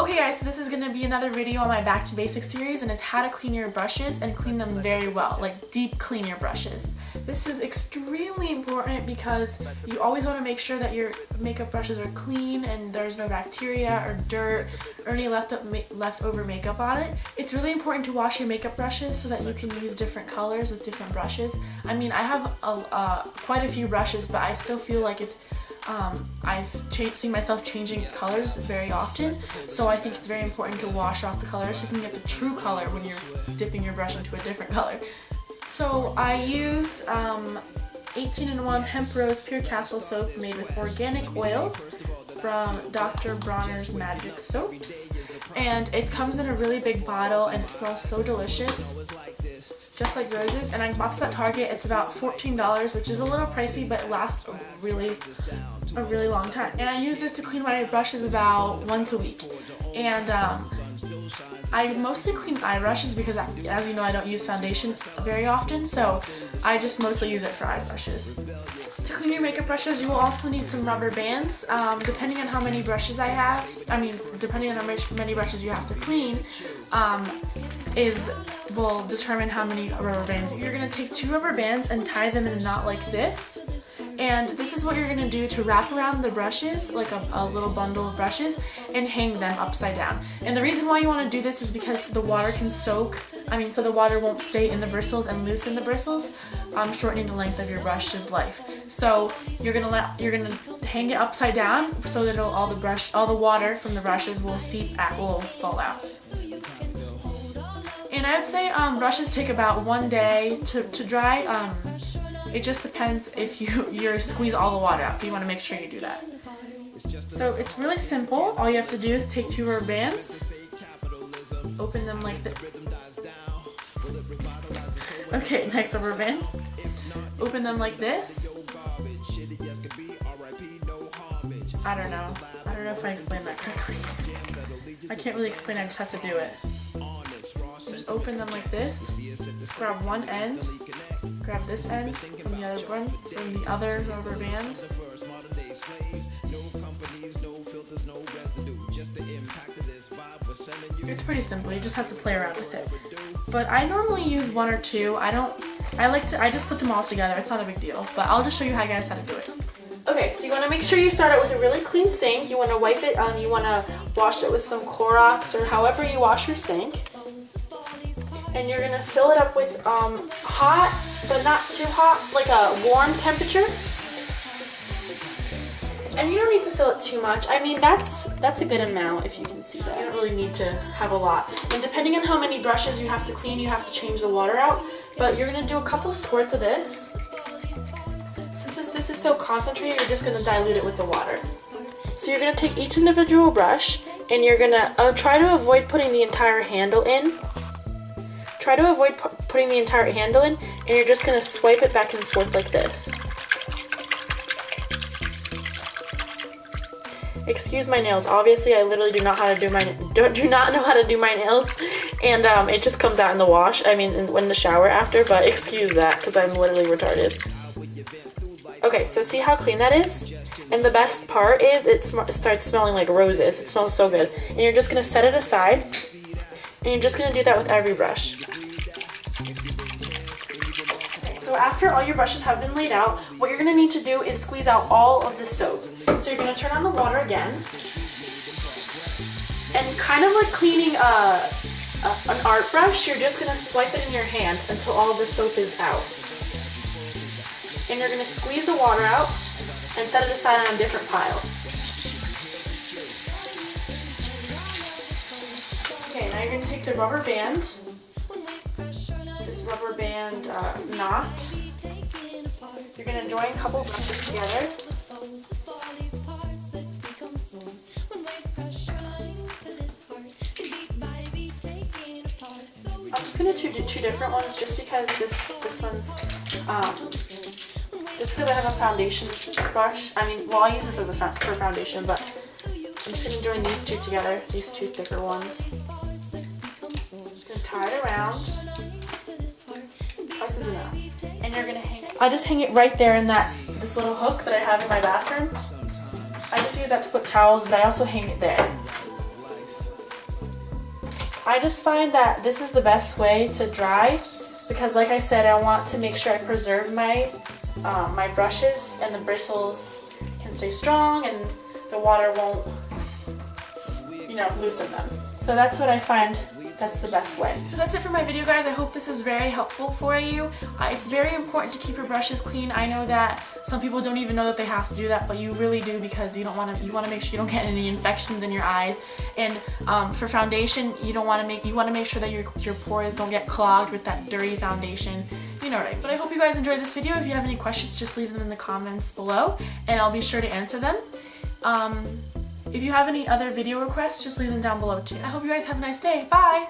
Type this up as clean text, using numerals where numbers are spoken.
Okay guys, so this is going to be another video on my Back to Basics series, and it's how to clean your brushes and clean them very well, like deep clean your brushes. This is extremely important because you always want to make sure that your makeup brushes are clean and there's no bacteria or dirt or any leftover makeup on it. It's really important to wash your makeup brushes so that you can use different colors with different brushes. I mean, I have quite a few brushes, but I still feel like it's I've seen myself changing colors very often, so I think it's very important to wash off the colors so you can get the true color when you're dipping your brush into a different color. So I use 18-in-1 Hemp Rose Pure Castle soap made with organic oils from Dr. Bronner's Magic Soaps, and it comes in a really big bottle and it smells so delicious, just like roses. And I bought this at Target. It's about $14, which is a little pricey, but it lasts a really long time. And I use this to clean my brushes about once a week. And I mostly clean eye brushes because, as you know, I don't use foundation very often, so I just mostly use it for eye brushes. To clean your makeup brushes, you will also need some rubber bands. Depending on how many brushes I have, depending on how many brushes you have to clean, will determine how many rubber bands. You're going to take 2 rubber bands and tie them in a knot like this. And this is what you're going to do to wrap around the brushes, like a little bundle of brushes, and hang them upside down. And the reason why you want to do this is because the water can soak, so the water won't stay in the bristles and loosen the bristles, shortening the length of your brush's life. So you're gonna hang it upside down so that all the water from the brushes will fall out. And I would say brushes take about 1 day to dry. It just depends if you squeeze all the water out. You want to make sure you do that. So it's really simple. All you have to do is take 2 rubber bands, open them like this. Okay, next rubber band. Open them like this. I don't know if I explained that correctly. I can't really explain, I just have to do it. Just open them like this. Grab one end. Grab this end from the other rubber band. It's pretty simple. You just have to play around with it. But I normally use 1 or 2. I just put them all together. It's not a big deal. But I'll just show you guys how to do it. Okay, so you want to make sure you start out with a really clean sink. You want to wipe it. You want to wash it with some Clorox or however you wash your sink. And you're going to fill it up with hot, but not too hot, like a warm temperature. And you don't need to fill it too much. That's a good amount if you can see that. You don't really need to have a lot. And depending on how many brushes you have to clean, you have to change the water out. But you're going to do a couple squirts of this. Since this is so concentrated, you're just going to dilute it with the water. So you're going to take each individual brush, and you're going to try to avoid putting the entire handle in. Try to avoid putting the entire handle in, and you're just going to swipe it back and forth like this. Excuse my nails. Obviously, I literally do not know how to do my nails, and it just comes out in the wash. In the shower after. But excuse that because I'm literally retarded. Okay, so see how clean that is? And the best part is it starts smelling like roses. It smells so good. And you're just going to set it aside. And you're just going to do that with every brush. Okay, so after all your brushes have been laid out, what you're going to need to do is squeeze out all of the soap. So you're going to turn on the water again. And kind of like cleaning an art brush, you're just going to swipe it in your hand until all the soap is out. And you're going to squeeze the water out and set it aside on a different pile. Okay, now you're going to take the rubber band, this rubber band knot. You're going to join a couple brushes together. I'm just going to do 2 different ones just because this one's, just because I have a foundation brush. I use this as for foundation, but I'm just going to join these 2 together, these 2 thicker ones. I'm just going to tie it around. This is enough. And you're going to hang it. I just hang it right there in this little hook that I have in my bathroom. I just use that to put towels, but I also hang it there. I just find that this is the best way to dry because like I said, I want to make sure I preserve my my brushes and the bristles can stay strong and the water won't, you know, loosen them. So that's what I find. That's the best way. So that's it for my video, guys. I hope this is very helpful for you. It's very important to keep your brushes clean. I know that some people don't even know that they have to do that, but you really do because you want to make sure you don't get any infections in your eye. And for foundation, you want to make sure that your pores don't get clogged with that dirty foundation. You know, right? But I hope you guys enjoyed this video. If you have any questions, just leave them in the comments below, and I'll be sure to answer them. If you have any other video requests, just leave them down below too. I hope you guys have a nice day. Bye!